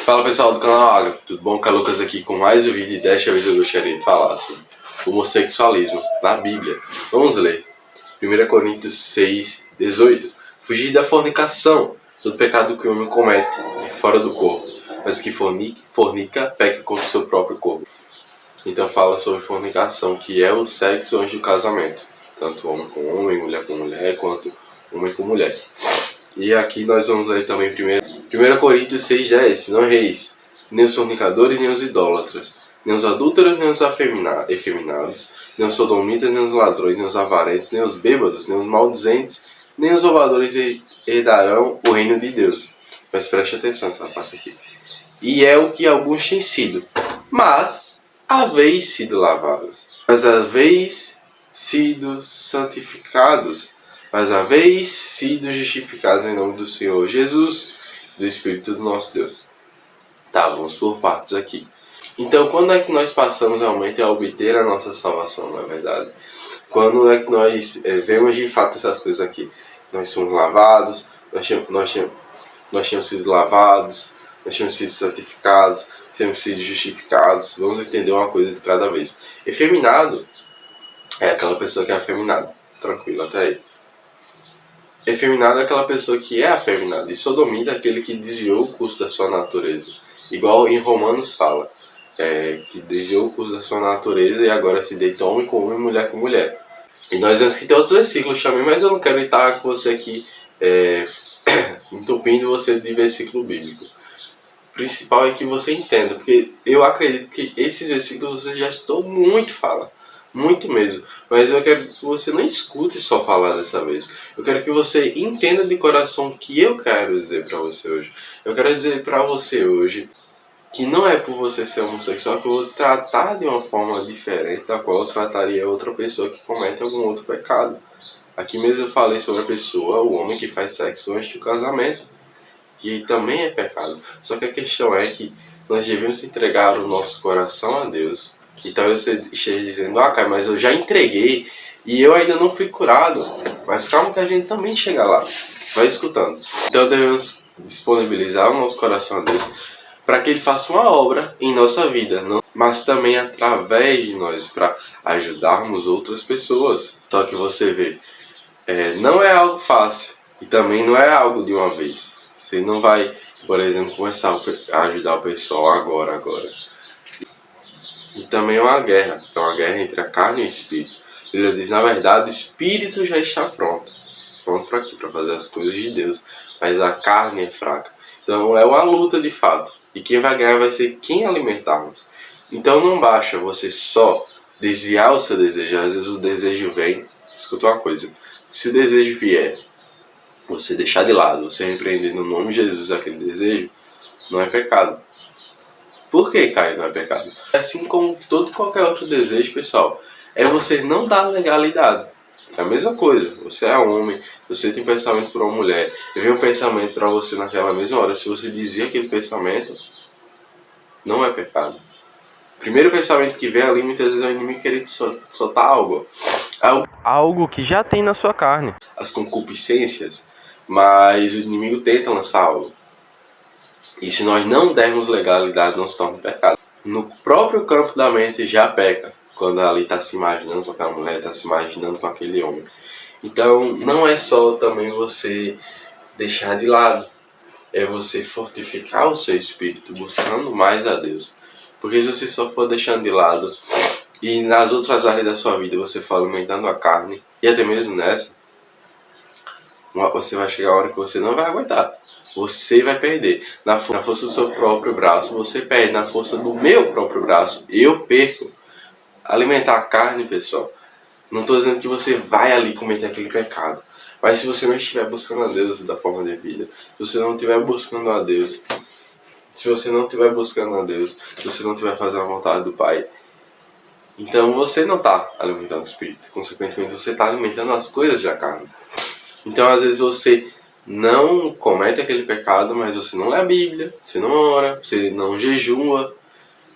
Fala pessoal do canal Ágape, tudo bom? Lucas aqui com mais um vídeo e desta vez eu gostaria de falar sobre homossexualismo na Bíblia. Vamos ler 1 Coríntios 6:18. Fugir da fornicação, todo pecado que o homem comete é fora do corpo, mas o que fornica peca contra o seu próprio corpo. Então fala sobre fornicação, que é o sexo antes do casamento, tanto homem com homem, mulher com mulher, quanto homem com mulher. E aqui nós vamos ler também 1 Coríntios 6:10. Não erreis, nem os fornicadores, nem os idólatras, nem os adúlteros, nem os efeminados, nem os sodomitas, nem os ladrões, nem os avarentos, nem os bêbados, nem os maldizentes, nem os roubadores herdarão o reino de Deus. Mas preste atenção nessa parte aqui. E é o que alguns têm sido, mas haveis sido lavados, mas haveis sido santificados, mas haveis sido justificados em nome do Senhor Jesus, do Espírito do nosso Deus. Tá, vamos por partes aqui. Então, quando é que nós passamos realmente a obter a nossa salvação, na verdade? Quando é que nós vemos de fato essas coisas aqui? Nós somos lavados, nós tínhamos sido lavados, nós tínhamos sido santificados, tínhamos sido justificados. Vamos entender uma coisa de cada vez. Efeminado é aquela pessoa que é afeminada. Tranquilo, até aí. Efeminado é aquela pessoa que é afeminada. E sodomita é aquele que desviou o curso da sua natureza. Igual em Romanos fala. Que desviou o curso da sua natureza e agora se deita homem com homem, mulher com mulher. E nós vemos que tem outros versículos também, mas eu não quero estar com você aqui entupindo você de versículo bíblico. O principal é que você entenda, porque eu acredito que esses versículos você já estou muito falando. Muito mesmo, mas eu quero que você não escute só falar dessa vez. Eu quero que você entenda de coração o que eu quero dizer para você hoje. Eu quero dizer para você hoje que não é por você ser homossexual que eu vou tratar de uma forma diferente da qual eu trataria outra pessoa que comete algum outro pecado. Aqui mesmo eu falei sobre a pessoa, o homem que faz sexo antes do casamento, que também é pecado. Só que a questão é que nós devemos entregar o nosso coração a Deus. Então você esteja dizendo, Caio, mas eu já entreguei e eu ainda não fui curado. Mas calma que a gente também chega lá. Vai escutando. Então devemos disponibilizar o nosso coração a Deus para que Ele faça uma obra em nossa vida, mas também através de nós, para ajudarmos outras pessoas. Só que você vê, não é algo fácil e também não é algo de uma vez. Você não vai, por exemplo, começar a ajudar o pessoal agora. E também é uma guerra entre a carne e o espírito. Ele diz, na verdade, o espírito já está pronto para quê? Para fazer as coisas de Deus, mas a carne é fraca. Então é uma luta de fato, e quem vai ganhar vai ser quem alimentarmos. Então não basta você só desviar o seu desejo. Às vezes o desejo vem, escuta uma coisa, se o desejo vier, você deixar de lado, você repreender no nome de Jesus aquele desejo, não é pecado. Por que, Caio, não é pecado? Assim como todo qualquer outro desejo, pessoal, é você não dar legalidade. É a mesma coisa. Você é homem, você tem pensamento por uma mulher, e vem um pensamento para você naquela mesma hora. Se você desvia aquele pensamento, não é pecado. O primeiro pensamento que vem ali, muitas vezes é o inimigo querendo soltar algo que já tem na sua carne. As concupiscências, mas o inimigo tenta lançar algo. E se nós não dermos legalidade, não se torna pecado. No próprio campo da mente já peca, quando ali está se imaginando com aquela mulher, está se imaginando com aquele homem. Então não é só também você deixar de lado, é você fortificar o seu espírito, buscando mais a Deus. Porque se você só for deixando de lado, e nas outras áreas da sua vida você for alimentando a carne, e até mesmo nessa, você vai chegar a hora que você não vai aguentar. Você vai perder. Na força do seu próprio braço, você perde. Na força do meu próprio braço, eu perco. Alimentar a carne, pessoal, não estou dizendo que você vai ali cometer aquele pecado. Mas se você não estiver buscando a Deus da forma devida, se você não estiver buscando a Deus, se você não estiver fazendo a vontade do Pai, então você não está alimentando o Espírito. Consequentemente, você está alimentando as coisas da carne. Então, às vezes, você não comete aquele pecado, mas você não lê a Bíblia, você não ora, você não jejua.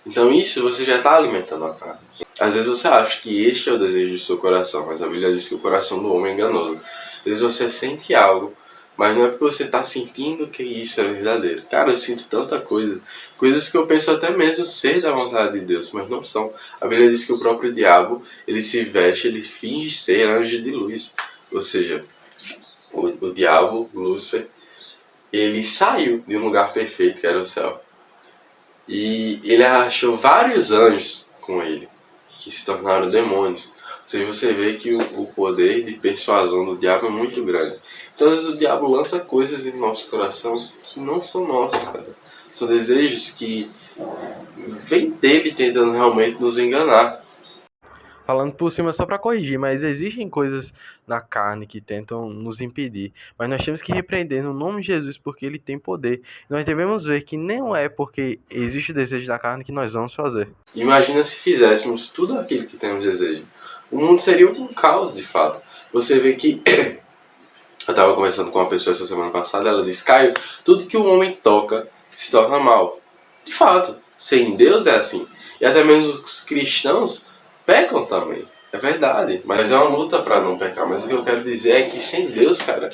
Então isso você já está alimentando a carne. Às vezes você acha que este é o desejo do seu coração, mas a Bíblia diz que o coração do homem é enganoso. Às vezes você sente algo, Mas não é porque você está sentindo que isso é verdadeiro. Cara, eu sinto tanta coisa. Coisas que eu penso até mesmo ser da vontade de Deus, mas não são. A Bíblia diz que o próprio diabo, ele se veste, ele finge ser anjo de luz. Ou seja, o diabo, Lúcifer, ele saiu de um lugar perfeito que era o céu. E ele achou vários anjos com ele, que se tornaram demônios. Ou seja, você vê que o poder de persuasão do diabo é muito grande. Então, às vezes, o diabo lança coisas em nosso coração que não são nossas, cara. São desejos que vêm dele tentando realmente nos enganar. Falando por cima só para corrigir, mas existem coisas na carne que tentam nos impedir. Mas nós temos que repreender no nome de Jesus porque ele tem poder. Nós devemos ver que não é porque existe o desejo da carne que nós vamos fazer. Imagina se fizéssemos tudo aquilo que temos desejo. O mundo seria um caos de fato. Você vê que eu estava conversando com uma pessoa essa semana passada, ela disse: Caio, tudo que o homem toca se torna mal. De fato, sem Deus é assim. E até mesmo os cristãos pecam também. É verdade. Mas é uma luta para não pecar. Mas o que eu quero dizer é que sem Deus, cara,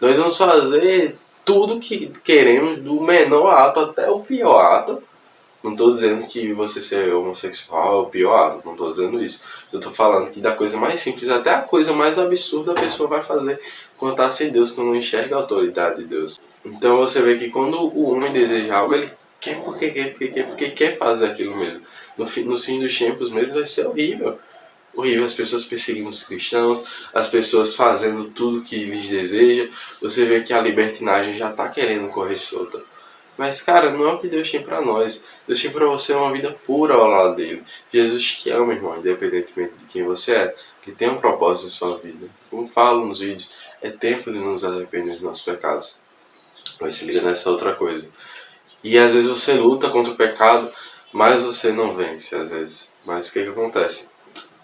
nós vamos fazer tudo que queremos, do menor ato até o pior ato. Não estou dizendo que você ser homossexual é o pior ato, não estou dizendo isso. Eu estou falando que da coisa mais simples até a coisa mais absurda a pessoa vai fazer quando está sem Deus, quando não enxerga a autoridade de Deus. Então você vê que quando o homem deseja algo, ele quer porque quer fazer aquilo mesmo. No fim dos tempos mesmo vai ser horrível. Horrível, as pessoas perseguindo os cristãos, as pessoas fazendo tudo que lhes deseja. Você vê que a libertinagem já está querendo correr solta. Mas, cara, não é o que Deus tem pra nós. Deus tem pra você uma vida pura ao lado dele. Jesus te ama, irmão, independentemente de quem você é. Que tem um propósito em sua vida. Como falo nos vídeos, é tempo de nos arrepender dos nossos pecados. Mas se liga nessa outra coisa. E às vezes você luta contra o pecado, mas você não vence, às vezes. Mas o que acontece?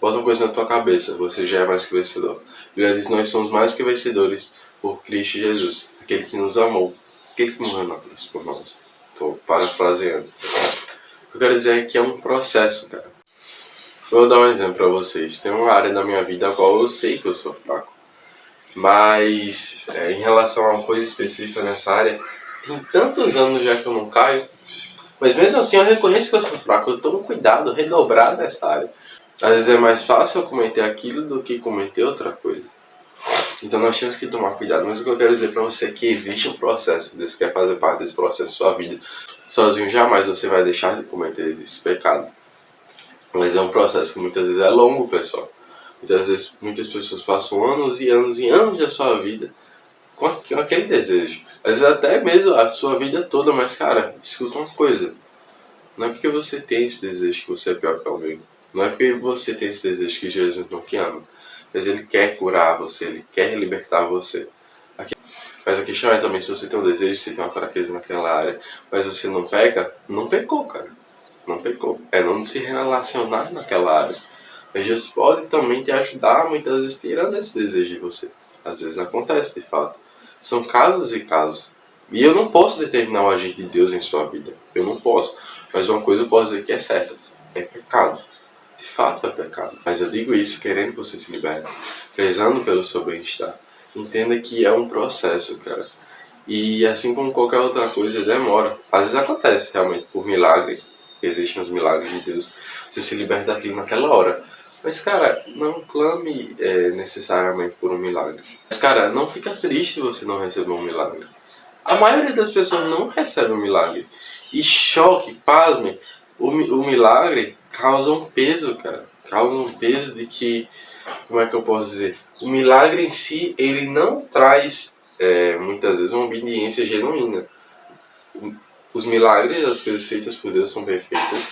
Bota uma coisa na tua cabeça, você já é mais que vencedor. A Bíblia diz que nós somos mais que vencedores por Cristo Jesus, aquele que nos amou. Aquele que morreu na cruz por nós. Estou parafraseando. O que eu quero dizer é que é um processo, cara. Vou dar um exemplo para vocês. Tem uma área da minha vida a qual eu sei que eu sou fraco. Mas, em relação a uma coisa específica nessa área, tem tantos anos já que eu não caio. Mas mesmo assim eu reconheço que eu sou fraco. Eu tomo cuidado, redobrado nessa área. Às vezes é mais fácil eu cometer aquilo do que cometer outra coisa. Então nós temos que tomar cuidado. Mas o que eu quero dizer para você é que existe um processo. Deus quer fazer parte desse processo da sua vida. Sozinho jamais você vai deixar de cometer esse pecado. Mas é um processo que muitas vezes é longo, pessoal. Muitas vezes muitas pessoas passam anos e anos e anos da sua vida com aquele desejo. Às vezes até mesmo a sua vida toda. Mas cara, escuta uma coisa. Não é porque você tem esse desejo que você é pior que alguém. Não é porque você tem esse desejo que Jesus não te ama. Mas ele quer curar você, ele quer libertar você. Mas a questão é também, se você tem um desejo, se tem uma fraqueza naquela área, mas você não peca, não pecou, cara. Não pecou. É não se relacionar naquela área. Mas Jesus pode também te ajudar, muitas vezes, tirando esse desejo de você. Às vezes acontece, de fato. São casos e casos. E eu não posso determinar o agir de Deus em sua vida. Eu não posso. Mas uma coisa eu posso dizer que é certa. É pecado. De fato é pecado. Mas eu digo isso querendo que você se liberte. Prezando pelo seu bem-estar. Entenda que é um processo, cara. E assim como qualquer outra coisa, demora. Às vezes acontece realmente por milagre. Existem os milagres de Deus. Você se liberta daquilo naquela hora. Mas, cara, não clame necessariamente por um milagre. Mas, cara, não fica triste você não receber um milagre. A maioria das pessoas não recebe um milagre. E choque, pasme, o milagre causa um peso, cara. Causa um peso de que, como é que eu posso dizer? O milagre em si, ele não traz, muitas vezes, uma obediência genuína. Os milagres, as coisas feitas por Deus são perfeitas,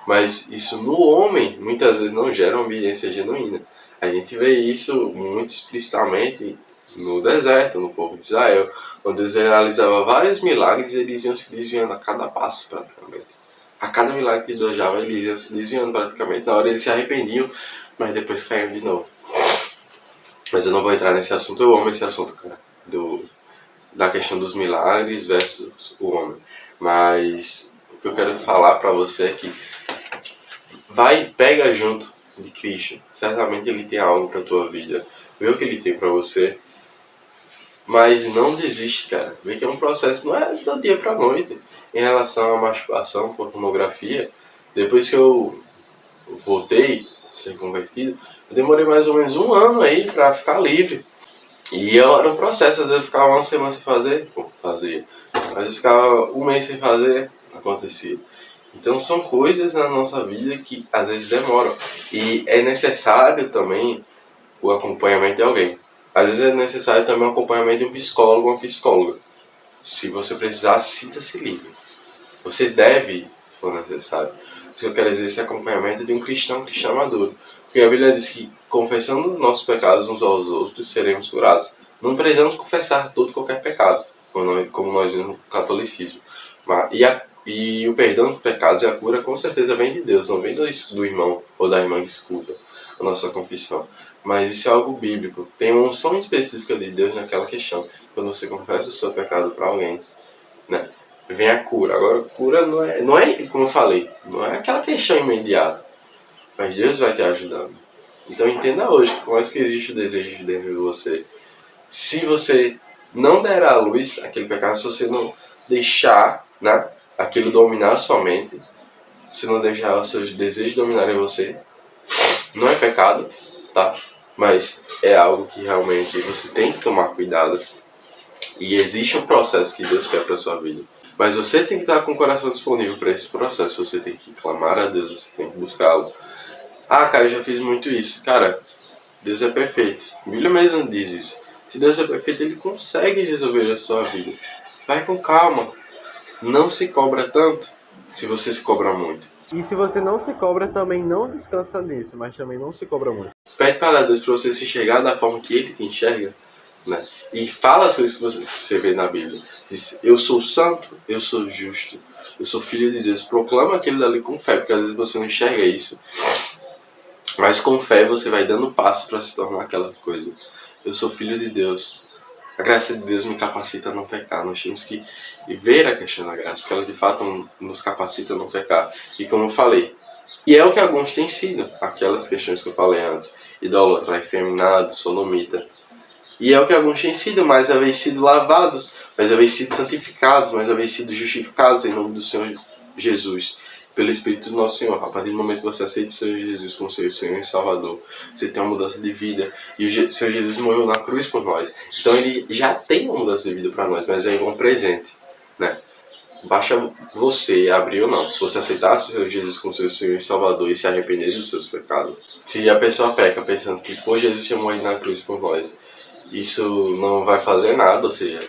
mas isso no homem, muitas vezes, não gera uma obediência genuína. A gente vê isso muito explicitamente no deserto, no povo de Israel. Quando Deus realizava vários milagres, eles iam se desviando a cada passo, praticamente. A cada milagre que Deus dava, eles iam se desviando, praticamente. Na hora eles se arrependiam, mas depois caíam de novo. Mas eu não vou entrar nesse assunto, eu amo esse assunto, cara. Da questão dos milagres versus o homem. Mas o que eu quero falar pra você é que pega junto de Cristo. Certamente ele tem algo pra tua vida. Vê o que ele tem pra você. Mas não desiste, cara. Vê que é um processo, não é do dia pra noite. Em relação à masturbação por pornografia, depois que eu voltei a ser convertido, eu demorei mais ou menos 1 ano aí pra ficar livre. E era um processo, às vezes eu ficava 1 semana sem fazer, fazia. Às vezes eu ficava 1 mês sem fazer, acontecia. Então são coisas na nossa vida que às vezes demoram. E é necessário também o acompanhamento de alguém. Às vezes é necessário também o acompanhamento de um psicólogo ou uma psicóloga. Se você precisar, sinta-se livre. Você deve, se for necessário. Se eu quero dizer, esse acompanhamento de um cristão maduro. Porque a Bíblia diz que, confessando nossos pecados uns aos outros, seremos curados. Não precisamos confessar todo qualquer pecado, como nós no catolicismo. E o perdão dos pecados e a cura, com certeza, vem de Deus, não vem do irmão ou da irmã que escuta a nossa confissão. Mas isso é algo bíblico. Tem uma unção específica de Deus naquela questão. Quando você confessa o seu pecado para alguém, né, vem a cura. Agora, cura não é, como eu falei, não é aquela questão imediata. Mas Deus vai te ajudando. Então entenda hoje, por mais que existe o desejo de dentro de você, se você não der à luz aquele pecado, se você não deixar, né, aquilo dominar a sua mente, se não deixar os seus desejos dominarem você, não é pecado, tá? Mas é algo que realmente você tem que tomar cuidado. E existe um processo que Deus quer para sua vida. Mas você tem que estar com o coração disponível para esse processo. Você tem que clamar a Deus, você tem que buscá-lo. Ah, cara, eu já fiz muito isso. Cara, Deus é perfeito. A Bíblia mesmo diz isso. Se Deus é perfeito, Ele consegue resolver a sua vida. Vai com calma. Não se cobra tanto se você se cobra muito. E se você não se cobra, também não descansa nisso, mas também não se cobra muito. Pede para Deus para você se enxergar da forma que Ele te enxerga, né? E fala as coisas que você vê na Bíblia. Diz, eu sou santo, eu sou justo, eu sou filho de Deus. Proclama aquilo dali com fé, porque às vezes você não enxerga isso. Mas com fé você vai dando passo para se tornar aquela coisa. Eu sou filho de Deus. A graça de Deus me capacita a não pecar. Nós temos que ver a questão da graça, porque ela de fato nos capacita a não pecar. E como eu falei, e é o que alguns têm sido, aquelas questões que eu falei antes, idólatra, efeminado, sodomita. E é o que alguns têm sido, mas haveis sido lavados, mas haveis sido santificados, mas haveis sido justificados em nome do Senhor Jesus, pelo Espírito do nosso Senhor. A partir do momento que você aceita o Senhor Jesus como seu Senhor e Salvador, você tem uma mudança de vida. E o Senhor Jesus morreu na cruz por nós. Então Ele já tem uma mudança de vida para nós, mas é igual um presente, né? Basta você abrir ou não. Você aceitar o Senhor Jesus como seu Senhor e Salvador e se arrepender dos seus pecados. Se a pessoa peca pensando que por Jesus tinha morrido na cruz por nós, isso não vai fazer nada, ou seja,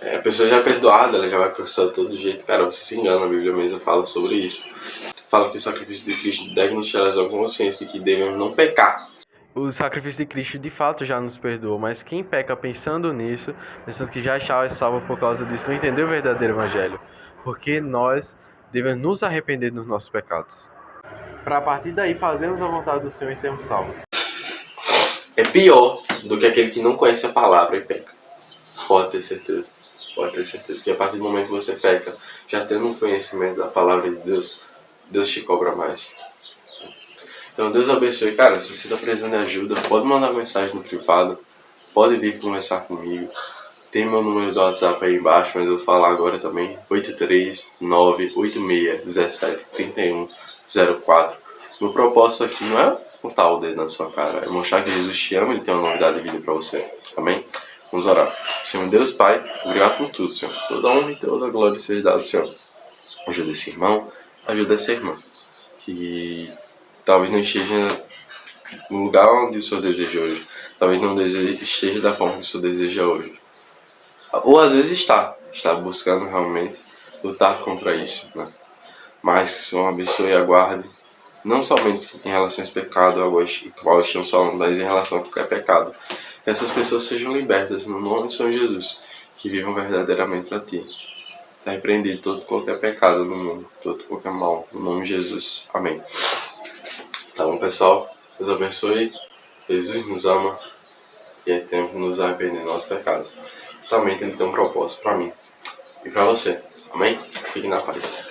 a pessoa já é perdoada, ela já vai processar de todo jeito. Cara, você se engana, a Bíblia mesmo fala sobre isso. Fala que o sacrifício de Cristo deve nos tirar a consciência de que devemos não pecar. O sacrifício de Cristo de fato já nos perdoou, mas quem peca pensando nisso, pensando que já está salvo por causa disso, não entendeu o verdadeiro evangelho. Porque nós devemos nos arrepender dos nossos pecados, para a partir daí fazermos a vontade do Senhor e sermos salvos. É pior do que aquele que não conhece a palavra e peca. Pode ter certeza. Pode ter certeza que a partir do momento que você peca, já tendo um conhecimento da palavra de Deus, Deus te cobra mais. Então Deus abençoe. Cara, se você está precisando de ajuda, pode mandar mensagem no privado, pode vir conversar comigo. Tem meu número do WhatsApp aí embaixo, mas eu vou falar agora também. 83986173104. Meu propósito aqui não é botar o dedo na sua cara, é mostrar que Jesus te ama e ele tem uma novidade de vida para você. Amém? Vamos orar. Senhor Deus Pai, obrigado por tudo, Senhor. Toda honra e toda glória seja dada, Senhor. Ajuda esse irmão, ajuda essa irmã. Que talvez não esteja no lugar onde o Senhor deseja hoje. Talvez não esteja da forma que o Senhor deseja hoje. Ou às vezes está buscando realmente lutar contra isso, né? Mas que o Senhor abençoe e aguarde, não somente em relação a esse pecado qual estamos falando, mas em relação a qualquer pecado. Que essas pessoas sejam libertas no nome de Senhor Jesus, que vivam verdadeiramente para Ti. Está repreendido todo qualquer pecado no mundo, todo qualquer mal, no nome de Jesus. Amém. Tá bom, pessoal? Deus abençoe. Jesus nos ama e é tempo de nos arrepender dos nossos pecados. Também Ele tem um propósito para mim e para você. Amém? Fique na paz.